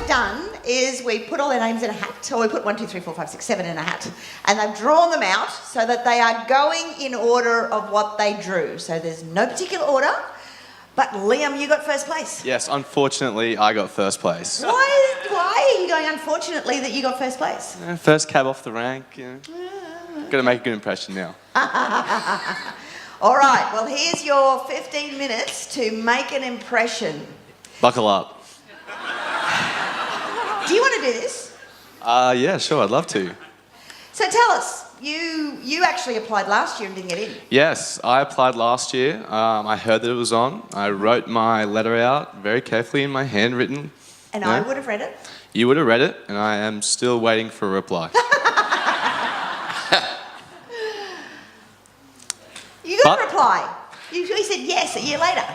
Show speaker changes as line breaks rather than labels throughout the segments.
we've done is we put all their names in a hat. So we put 1, 2, 3, 4, 5, 6, 7 in a hat. And they've drawn them out so that they are going in order of what they drew. So there's no particular order. But Liam, you got first place.
Yes, unfortunately, I got first place.
Why are you going unfortunately that you got first place?
First cab off the rank. Got to make a good impression now.
All right, well, here's your 15 minutes to make an impression.
Buckle up.
Do you want to do this?
Yeah, sure, I'd love to.
So tell us, you actually applied last year and didn't get in.
Yes, I applied last year. I heard that it was on. I wrote my letter out very carefully in my handwritten.
And I would have read it.
You would have read it, and I am still waiting for a reply.
You got a reply. You said yes a year later.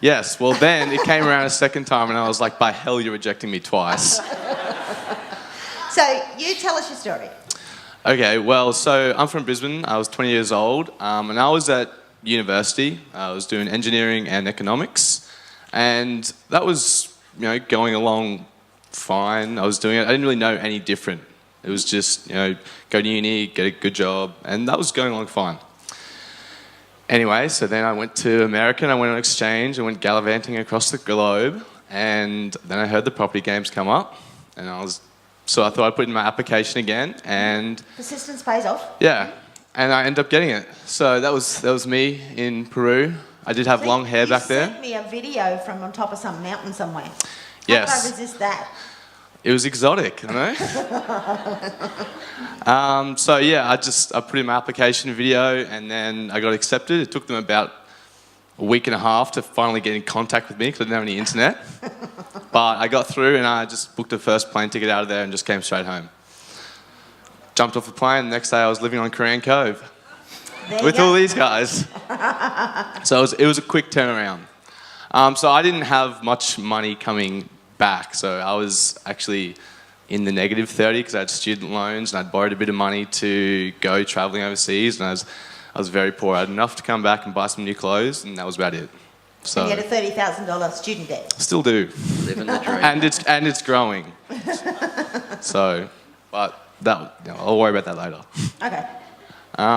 Yes, well then it came around a second time and I was like, by hell, you're rejecting me twice.
So you tell us your story.
Okay, well, so I'm from Brisbane. I was 20 years old, and I was at university. I was doing engineering and economics, and that was, going along fine. I was doing it. I didn't really know any different. It was just, go to uni, get a good job, and that was going along fine. Anyway, so then I went to America and I went on exchange. I went gallivanting across the globe, and then I heard the property games come up, and so I thought I'd put in my application again, and
persistence pays off.
Yeah, and I ended up getting it. So that was me in Peru. I did have long hair back there.
You sent me a video from on top of some mountain somewhere.
Yes.
How could I resist that?
It was exotic, So yeah, I put in my application video, and then I got accepted. It took them about a week and a half to finally get in contact with me because I didn't have any internet. But I got through, and I just booked the first plane ticket out of there and just came straight home. Jumped off the plane. The next day I was living on Korean Cove with all these guys. So it was a quick turnaround. So I didn't have much money coming back, so I was actually in the negative 30 because I had student loans and I'd borrowed a bit of money to go travelling overseas, and I was very poor. I had enough to come back and buy some new clothes, and that was about it. So
and you had a $30,000 student debt.
Still do.
Living the dream.
And it's growing. So, but I'll worry about that later.
Okay.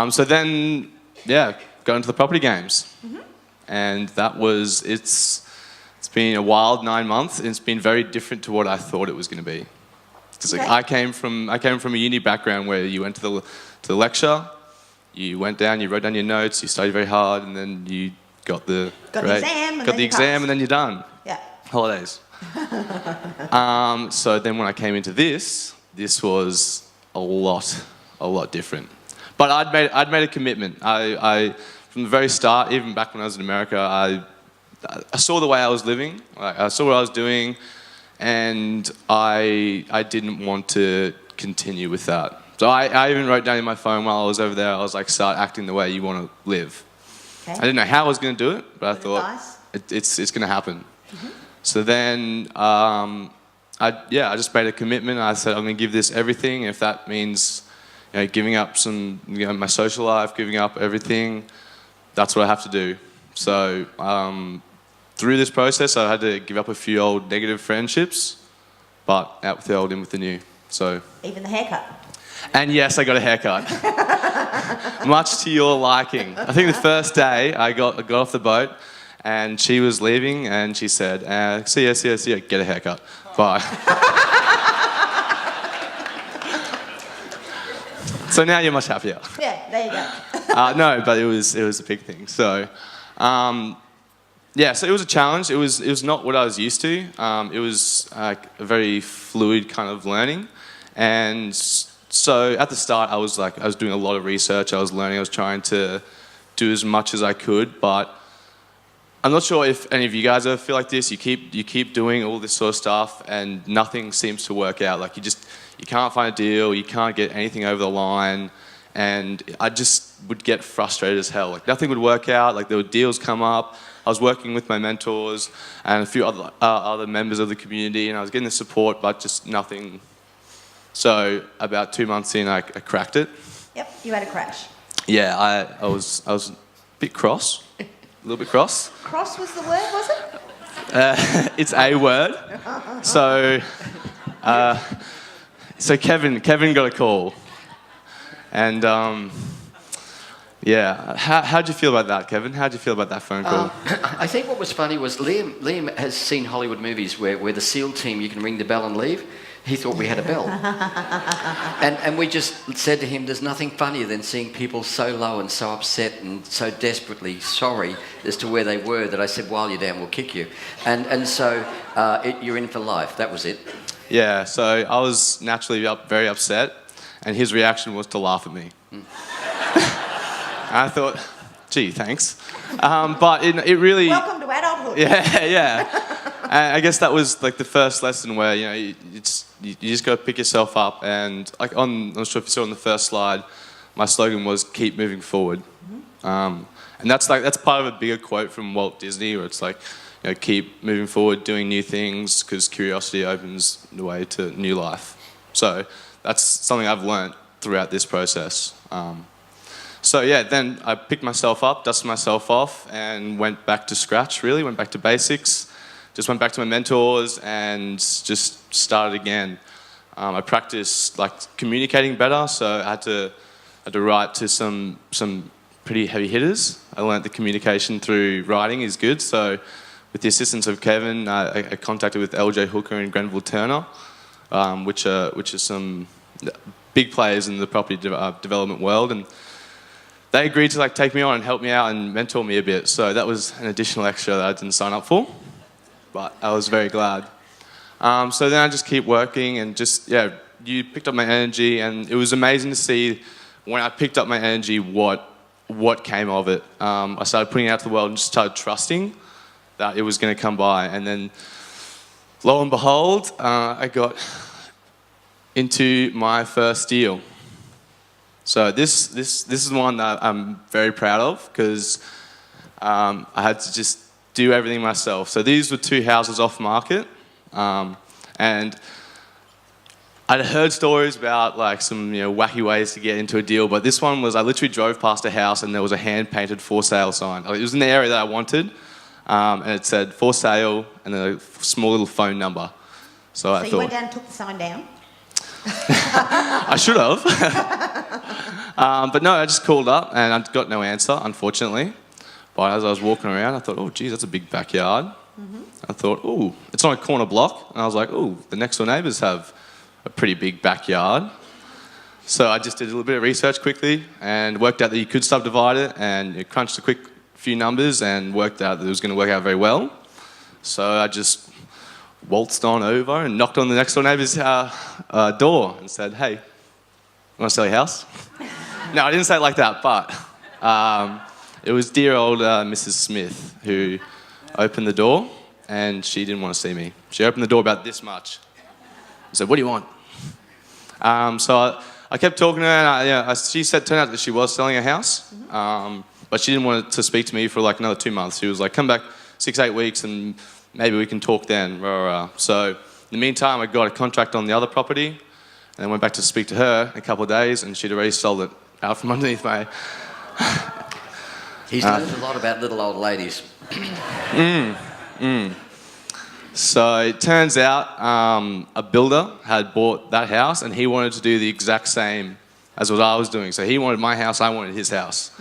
So then, got into the property games, and it's been a wild 9 months, and it's been very different to what I thought it was going to be. Because I came from a uni background where you went to the lecture, you went down, you wrote down your notes, you studied very hard, and then you got the exam, and then you're done.
Yeah.
Holidays. So then when I came into this was a lot different. But I'd made a commitment. I from the very start, even back when I was in America, I saw the way I was living. I saw what I was doing, and I didn't want to continue with that. So I even wrote down in my phone while I was over there, I was like, start acting the way you want to live. Okay. I didn't know how I was going to do it, but I thought it's going to happen. So then I just made a commitment. I said I'm going to give this everything. If that means giving up my social life, giving up everything, that's what I have to do. So through this process, I had to give up a few old negative friendships, but out with the old, in with the new. So
even the haircut.
And yes, I got a haircut. Much to your liking. I think the first day I got off the boat, and she was leaving, and she said, see ya, get a haircut. Bye. So now you're much happier.
Yeah, there you go.
No, but it was a big thing. So, so it was a challenge. It was not what I was used to. It was a very fluid kind of learning, and so at the start I was doing a lot of research. I was learning. I was trying to do as much as I could, but I'm not sure if any of you guys ever feel like this. You keep doing all this sort of stuff, and nothing seems to work out. Like you can't find a deal. You can't get anything over the line. And I just would get frustrated as hell. Like nothing would work out. Like there were deals come up. I was working with my mentors and a few other members of the community, and I was getting the support, but just nothing. So about 2 months in, I cracked it.
Yep, you had a crash.
Yeah, I was a bit cross, a little bit cross.
Cross was the word, was it?
It's a word. So, Kevin got a call, and yeah. How'd you feel about that, Kevin? How'd you feel about that phone call?
I think what was funny was Liam has seen Hollywood movies where the SEAL team, you can ring the bell and leave. He thought we had a bell. and we just said to him, there's nothing funnier than seeing people so low and so upset and so desperately sorry as to where they were that I said, while you're down, we'll kick you. And so you're in for life. That was it.
Yeah, so I was naturally very upset, and his reaction was to laugh at me. I thought, gee, thanks. But it really...
Welcome to adulthood.
Yeah. And I guess that was like the first lesson where, you just got to pick yourself up, and like I'm not sure if you saw on the first slide, my slogan was keep moving forward. And that's part of a bigger quote from Walt Disney, where it's like, keep moving forward, doing new things, because curiosity opens the way to new life. So that's something I've learned throughout this process. So yeah, then I picked myself up, dusted myself off, and went back to scratch, really, went back to basics. Just went back to my mentors and just started again. I practiced communicating better, so I had to write to some pretty heavy hitters. I learned that communication through writing is good, so with the assistance of Kevin, I contacted with LJ Hooker and Grenville Turner, which are some big players in the property development world, and they agreed to take me on and help me out and mentor me a bit. So that was an additional extra that I didn't sign up for, but I was very glad. So then I just keep working and you picked up my energy, and it was amazing to see when I picked up my energy what came of it. I started putting it out to the world and just started trusting that it was going to come by, and then lo and behold, I got into my first deal. So this is one that I'm very proud of, because I had to just do everything myself. So these were 2 houses off market, and I'd heard stories about some wacky ways to get into a deal, but this one was I literally drove past a house and there was a hand-painted for sale sign. It was in the area that I wanted, and it said for sale and a small little phone number. So I thought,
you went down and took the sign down?
I should have. But no, I just called up and I got no answer, unfortunately. But as I was walking around, I thought, oh, geez, that's a big backyard. I thought, oh, it's on a corner block. And I was like, oh, the next door neighbours have a pretty big backyard. So I just did a little bit of research quickly and worked out that you could subdivide it, and crunched a quick few numbers and worked out that it was going to work out very well. So I just waltzed on over and knocked on the next door neighbour's door and said, hey, you want to sell your house? No, I didn't say it like that, but it was dear old Mrs. Smith who opened the door, and she didn't want to see me. She opened the door about this much. I said, what do you want? So I kept talking to her, and she said, turned out that she was selling a house, but she didn't want to speak to me for another 2 months. She was like, come back 6-8 weeks and maybe we can talk then. So in the meantime, I got a contract on the other property, and then went back to speak to her in a couple of days, and she'd already sold it out from underneath me.
He's learned a lot about little old ladies.
So it turns out a builder had bought that house, and he wanted to do the exact same as what I was doing. So he wanted my house, I wanted his house.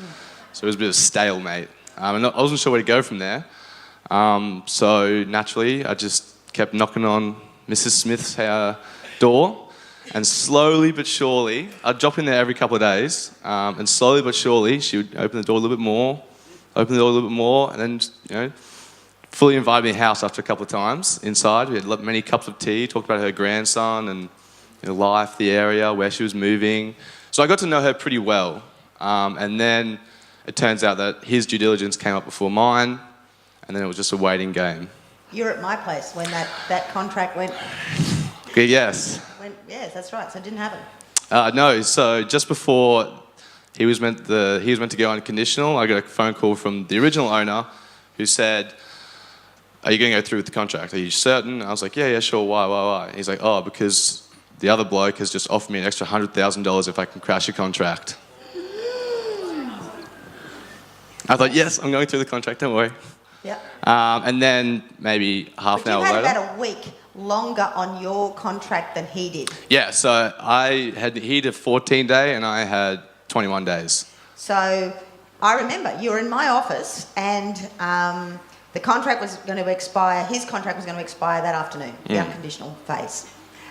So it was a bit of a stalemate. And I wasn't sure where to go from there. So naturally, I just kept knocking on Mrs. Smith's door, and slowly but surely, I'd drop in there every couple of days, and slowly but surely, she would open the door a little bit more, and then, fully invited me in the house after a couple of times inside. We had many cups of tea, talked about her grandson and life, the area, where she was moving. So I got to know her pretty well. And then it turns out that his due diligence came up before mine, and then it was just a waiting game.
You were at my place when that contract went...
Okay, yes.
Yes, that's right. So it didn't happen.
No, so just before he was meant to go unconditional, I got a phone call from the original owner who said, are you going to go through with the contract? Are you certain? I was like, yeah, sure. Why? He's like, oh, because the other bloke has just offered me an extra $100,000 if I can crash a contract. I thought, yes, I'm going through the contract, don't worry.
Yeah.
And then maybe half
But
an
you
hour
had
later.
about a week longer on your contract than he did.
Yeah, so he had a 14-day and I had 21 days.
So I remember you were in my office and the contract was going to expire, his contract was going to expire that afternoon, the unconditional phase.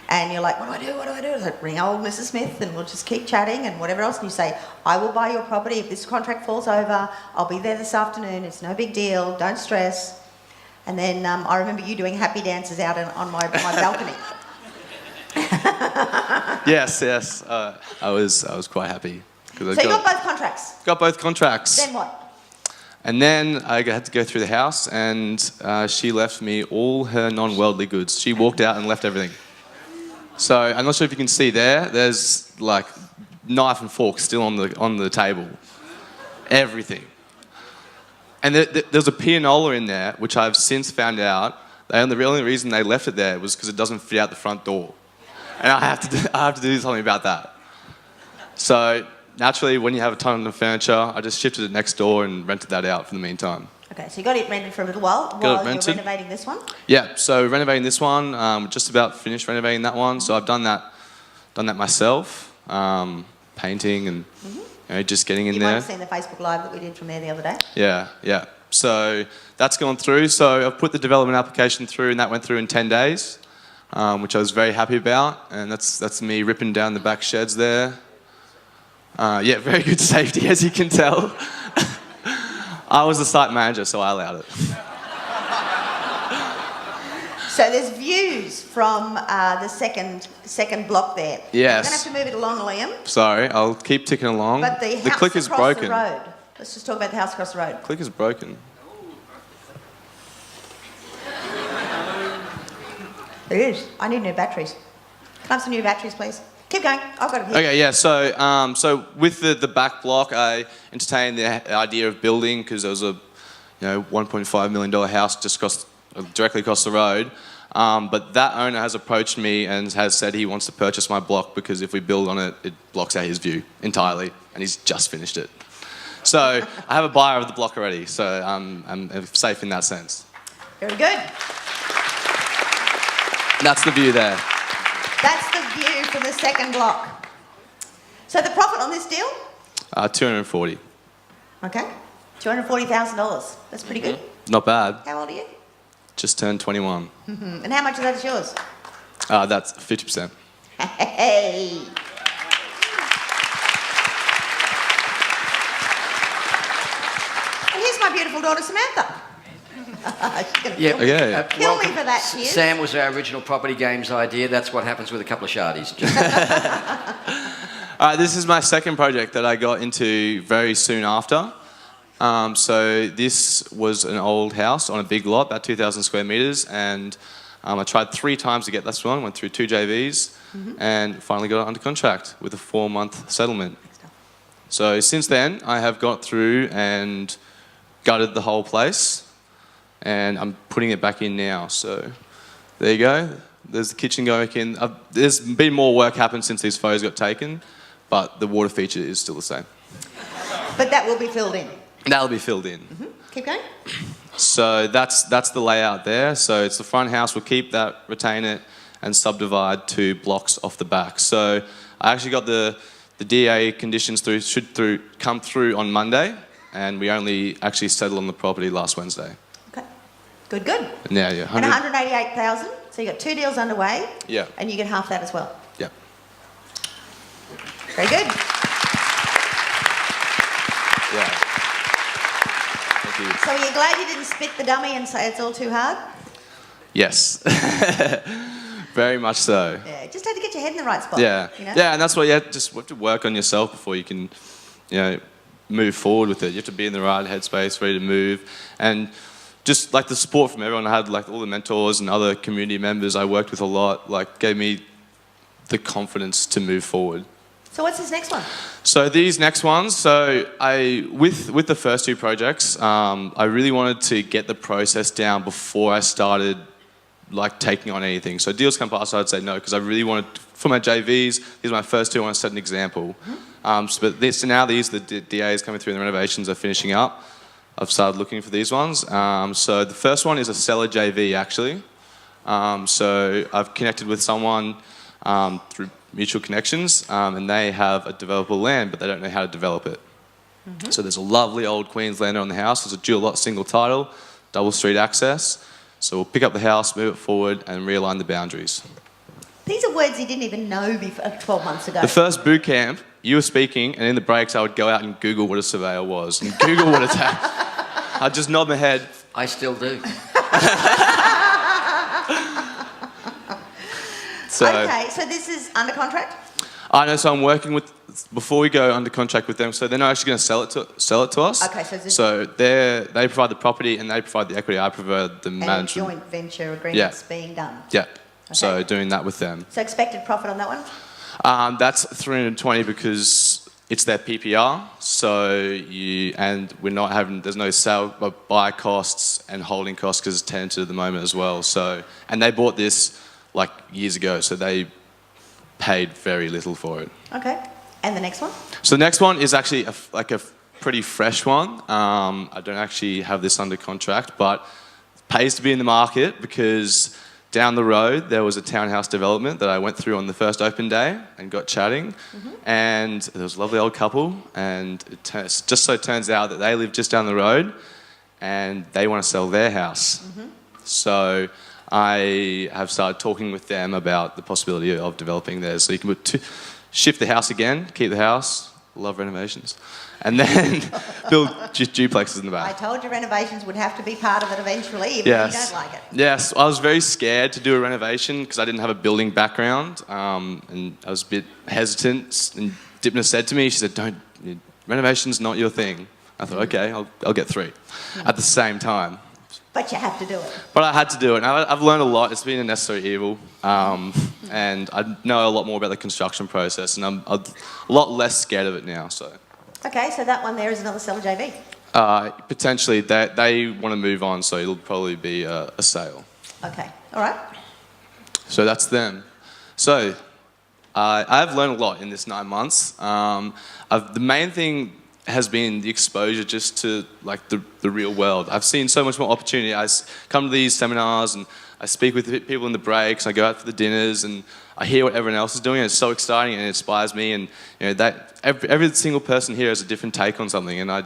And you're like, what do I do? What do I do? I was like, ring old Mrs. Smith and we'll just keep chatting and whatever else. And you say, I will buy your property. If this contract falls over, I'll be there this afternoon. It's no big deal. Don't stress. And then I remember you doing happy dances out on my balcony.
Yes. I was quite happy.
So you got both contracts?
Got both contracts.
Then what?
And then I had to go through the house and she left me all her non-worldly goods. She walked out and left everything. So I'm not sure if you can see there. There's like knife and fork still on the table. Everything. And there's a pianola in there, which I've since found out. The only reason they left it there was because it doesn't fit out the front door, and I have to do something about that. So naturally, when you have a ton of furniture, I just shifted it next door and rented that out for the meantime.
Okay, so you got it rented for a little while you're renovating this one?
Yeah, so renovating this one, just about finished renovating that one. So I've done that myself, painting and just getting in
You
there.
might have seen the Facebook Live that we did from there the other day.
Yeah. So that's gone through. So I've put the development application through, and that went through in 10 days, which I was very happy about. And that's me ripping down the back sheds there. Yeah, very good safety, as you can tell. I was the site manager, so I allowed it.
So there's views from the second block there.
Yes.
We're going to have to move it along, Liam.
Sorry, I'll keep ticking along.
But the house
click is
across
broken.
the road. Let's just talk about the house across the road.
Click is broken.
It is. I need new batteries. Can I have some new batteries, please? Keep going. I've got it here.
Okay, yeah. So with the back block, I entertained the idea of building because there was a $1.5 million house just directly across the road. But that owner has approached me and has said he wants to purchase my block because if we build on it, it blocks out his view entirely, and he's just finished it. So I have a buyer of the block already, so I'm safe in that sense.
Very good.
That's the view there.
That's the view from the second block. So the profit on this deal?
240.
Okay. $240,000. That's pretty good.
Not bad.
How old are you?
Just turned 21.
And how much of that is yours?
That's 50%.
Hey. And here's my beautiful daughter Samantha. She's going to kill me.
Yeah.
Kill me for that, she is.
Sam was our original property games idea. That's what happens with a couple of shardies.
This is my second project that I got into very soon after. So this was an old house on a big lot, about 2,000 square metres, and I tried 3 times to get this one, went through 2 JVs, and finally got it under contract with a 4-month settlement. So since then, I have got through and gutted the whole place, and I'm putting it back in now. So there you go. There's the kitchen going in. There's been more work happened since these photos got taken, but the water feature is still the same.
But that will be filled in.
That'll be filled in.
Keep going.
So that's the layout there. So it's the front house. We'll keep that, retain it, and subdivide 2 blocks off the back. So I actually got the DA conditions should come through on Monday, and we only actually settled on the property last Wednesday.
Okay. Good.
Yeah.
And 188,000. So you got 2 deals underway.
Yeah.
And you get half that as well.
Yeah.
Very good.
Yeah. Thank you.
So are you glad you didn't spit the dummy and say it's all too hard?
Yes. Very much so.
Yeah, just had to get your head in the right spot.
Yeah.
You know?
Yeah, and that's why you just have to work on yourself before you can, move forward with it. You have to be in the right headspace, ready to move, and just like the support from everyone. I had like all the mentors and other community members I worked with a lot, like gave me the confidence to move forward.
So what's this next one?
So these next ones, with the first 2 projects, I really wanted to get the process down before I started like taking on anything. So deals come past, I'd say no, because I really wanted, for my JVs, these are my first 2, I want to set an example. But now the DAs coming through and the renovations are finishing up. I've started looking for these ones. So the first one is a seller JV actually. So I've connected with someone through mutual connections, and they have a developable land, but they don't know how to develop it. So there's a lovely old Queenslander on the house. There's a dual lot, single title, double street access. So we'll pick up the house, move it forward, and realign the boundaries.
These are words you didn't even know before 12 months ago.
The first boot camp, you were speaking, and in the breaks I would go out and Google what a surveyor was, and Google what a tax. I'd just nod my head.
I still do.
Okay, so this is under contract?
I know, so I'm working with, before we go under contract with them, so they're not actually going to sell it to us.
Okay,
so they provide the property and they provide the equity. I provide the management.
Joint venture agreements being done.
Yeah.
Okay.
So doing that with them.
So expected profit on that one?
That's 320 because it's their PPR. So we're not having, there's no sale, but buy costs and holding costs because it's tenanted at the moment as well. So, and they bought this like years ago, so they paid very little for it.
Okay, and the next one?
So the next one is actually a pretty fresh one. I don't actually have this under contract, but it pays to be in the market because down the road there was a townhouse development that I went through on the first open day and got chatting, and there was a lovely old couple, and it just so turns out that they live just down the road and they want to sell their house. So I have started talking with them about the possibility of developing theirs. So you can shift the house again, keep the house, love renovations, and then build duplexes in the back.
I told you renovations would have to be part of it eventually, even if you don't like it.
Yes, I was very scared to do a renovation because I didn't have a building background, and I was a bit hesitant. And Dipna said to me, she said, renovation's not your thing. I thought, okay, I'll get 3 at the same time.
But you have to do it.
But I had to do it. And I've learned a lot. It's been a necessary evil. And I know a lot more about the construction process, and I'm a lot less scared of it now. So.
Okay, so that one there is another seller JV.
Potentially, they want to move on, so it'll probably be a sale.
Okay, all right.
So that's them. So I've learned a lot in this 9 months. The main thing has been the exposure just to like the real world. I've seen so much more opportunity. I come to these seminars and I speak with people in the breaks. I go out for the dinners and I hear what everyone else is doing. And it's so exciting and it inspires me. And that every single person here has a different take on something, and I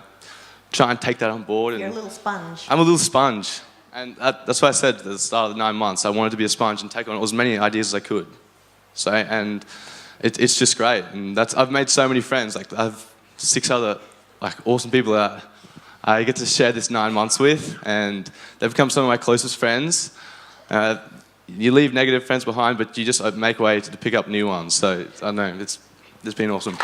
try and take that on board.
You're a little sponge.
I'm a little sponge, and that's what I said at the start of the 9 months. I wanted to be a sponge and take on as many ideas as I could. So it's just great, and I've made so many friends. Like I've 6 other awesome people that I get to share this 9 months with, and they've become some of my closest friends. You leave negative friends behind, but you just make way to pick up new ones. So I don't know, it's been awesome.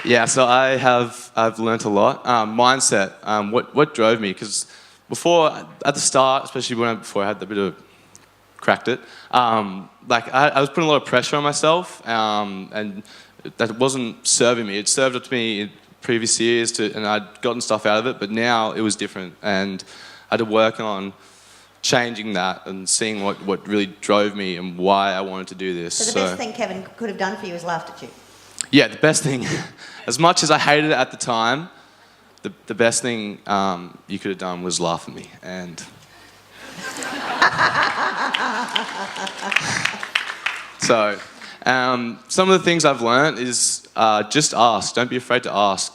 Yeah, so I've learnt a lot. Mindset, what drove me, because before, at the start, especially before I had a bit of cracked it, I was putting a lot of pressure on myself, and that wasn't serving me. It served up to me in previous years, and I'd gotten stuff out of it, but now it was different, and I had to work on changing that and seeing what really drove me and why I wanted to do this.
So the best thing Kevin could have done for you is laughed at you?
Yeah, the best thing, as much as I hated it at the time, the best thing you could have done was laugh at me. And so, some of the things I've learned is just ask. Don't be afraid to ask.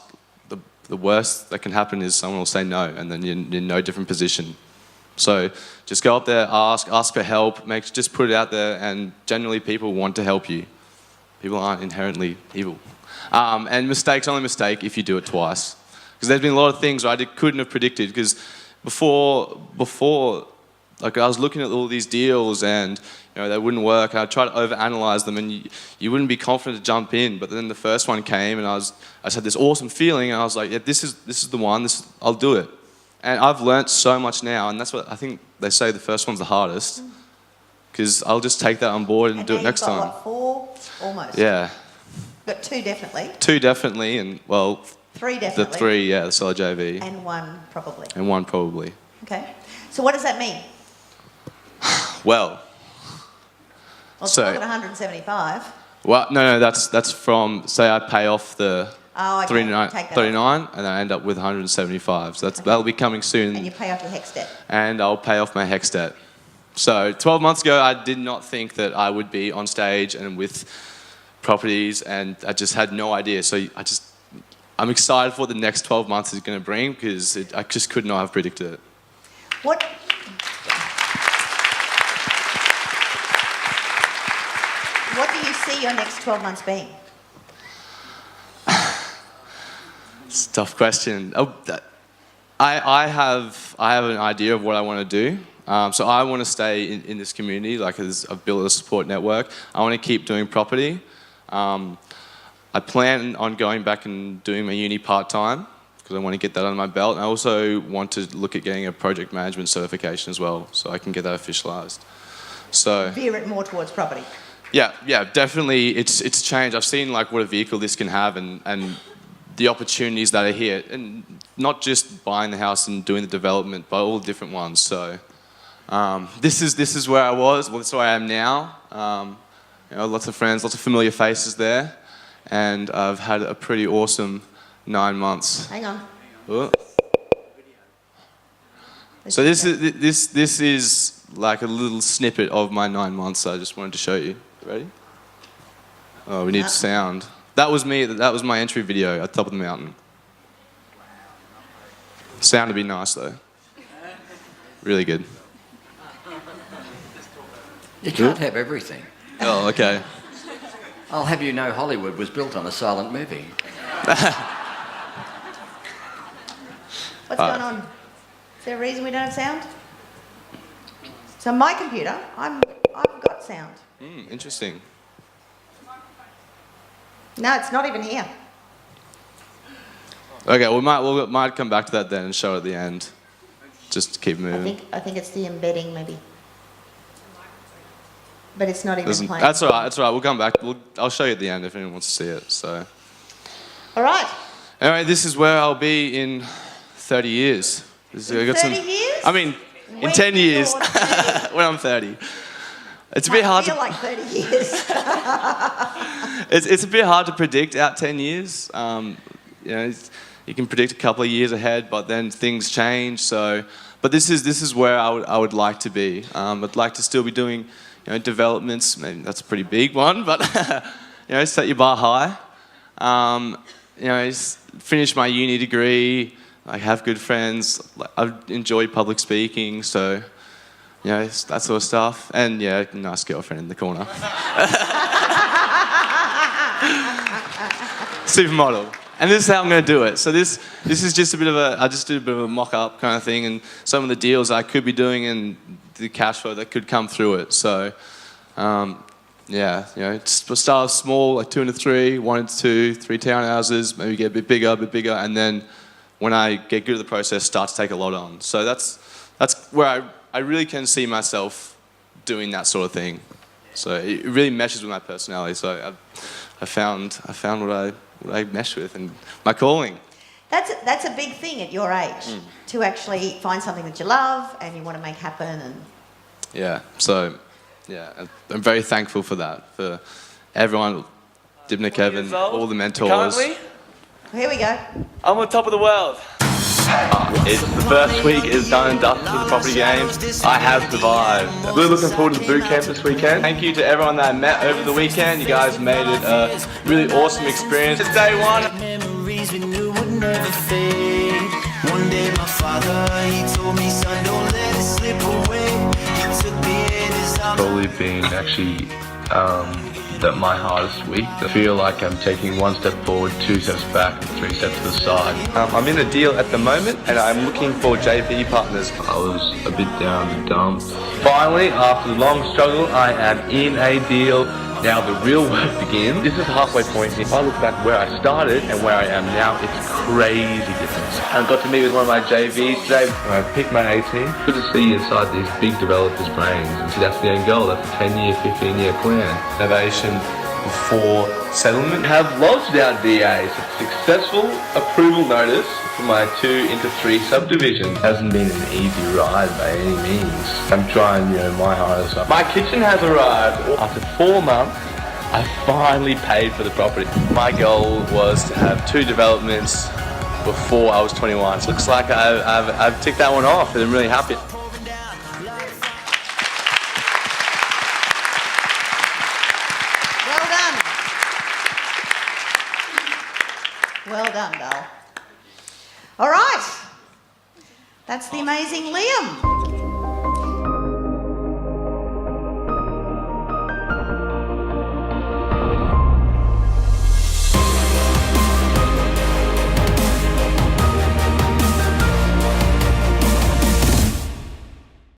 The worst that can happen is someone will say no, and then you're in no different position. So just go up there, ask for help, just put it out there, and generally people want to help you. People aren't inherently evil. And mistakes only mistake if you do it twice. Because there's been a lot of things I couldn't have predicted, because before like I was looking at all these deals and they wouldn't work, and I'd try to overanalyze them, and you wouldn't be confident to jump in. But then the first one came, and I just had this awesome feeling, and I was like, yeah, this is the one, I'll do it. And I've learnt so much now, and that's what I think they say the first one's the hardest, because I'll just take that on board and do it next time.
What, 4? Almost.
Yeah.
Got 2 definitely.
2 definitely, and
3 definitely.
The 3, yeah, the seller JV.
And 1 probably.
And 1 probably.
Okay. So what does that mean?
Well,
It's more than 175.
Well, no, that's from, say I pay off the
Oh, okay.
39,
Take that
39 and I end up with 175. So that'll be coming soon.
And you pay off your HEX debt.
And I'll pay off my HEX debt. So 12 months ago, I did not think that I would be on stage and with properties, and I just had no idea. So I'm excited for what the next 12 months is going to bring, because I just could not have predicted it.
What do you see your next 12 months being?
It's a tough question. I have an idea of what I want to do. So I want to stay in this community, like I've built a support network. I want to keep doing property. I plan on going back and doing my uni part-time, because I want to get that under my belt. And I also want to look at getting a project management certification as well, so I can get that officialised. So
Veer it more towards property.
Yeah, definitely. It's changed. I've seen like what a vehicle this can have, and the opportunities that are here, and not just buying the house and doing the development, but all the different ones. So this is where I was. Well, this is where I am now. Lots of friends, lots of familiar faces there, and I've had a pretty awesome 9 months.
Hang on.
Oh. So this is like a little snippet of my 9 months. I just wanted to show you. Ready? Oh, we need sound. That was me. That was my entry video at the top of the mountain. Sound would be nice though. Really good.
You can't have everything.
Oh, okay.
I'll have you know Hollywood was built on a silent movie.
What's going on? Is there a reason we don't have sound? So my computer, I've got sound.
Interesting.
No, it's not even here.
Okay, we might come back to that then and show it at the end. Just to keep moving.
I think it's the embedding maybe. But it's not even playing.
That's all right. We'll come back. I'll show you at the end if anyone wants to see it. So.
All right.
Anyway, this is where I'll be in 30 years.
In 30 years?
I mean, in 10 years when I'm 30. It's a bit hard.
I feel like 30 years.
It's a bit hard to predict out 10 years. You can predict a couple of years ahead, but then things change. So, but this is where I would like to be. I'd like to still be doing, developments. Maybe that's a pretty big one, but set your bar high. Finish my uni degree. I have good friends. I enjoy public speaking, so that sort of stuff. And nice girlfriend in the corner. Supermodel. And this is how I'm going to do it. So this is just I just did a bit of a mock-up kind of thing, and some of the deals I could be doing and the cash flow that could come through it. So, start off small, like 2 into 3, 1 into 2, 3 townhouses, maybe get a bit bigger, and then when I get good at the process, start to take a lot on. So that's where I really can see myself doing that sort of thing. So it really meshes with my personality. So I found what I mesh with and my calling.
That's a big thing at your age, to actually find something that you love and you want to make happen. And
I'm very thankful for that, for everyone, Dibna, Kevin, all the mentors.
Currently,
here we go.
I'm on top of the world.
It's the first week is done and dusted with the property games. I have survived. Really looking forward to the boot camp this weekend. Thank you to everyone that I met over the weekend. You guys made it a really awesome experience. It's day one.
Memories we knew would never fade. One day my father, he told me, son, don't let it slip away. He took me in his arms.
Probably been actually my hardest week. I feel like I'm taking 1 step forward, 2 steps back, and 3 steps to the side.
I'm in a deal at the moment and I'm looking for JV partners.
I was a bit down the dumps.
Finally, after the long struggle, I am in a deal. Now the real work begins. This is the halfway point. If I look back where I started and where I am now, it's crazy difference. I got to meet with one of my JVs today. I picked my A team.
Good to see inside these big developers' brains. And see, that's the end goal. That's a 10-year, 15-year plan.
Innovation before settlement.
Have lodged our DA. Successful approval notice for my 2 into 3 subdivision. Hasn't been an easy ride by any means. I'm trying, my hardest.
My kitchen has arrived. After 4 months,
I finally paid for the property. My goal was to have 2 developments before I was 21. So it looks like I've ticked that one off, and I'm really happy.
Well done, Belle. All right. That's the amazing Liam.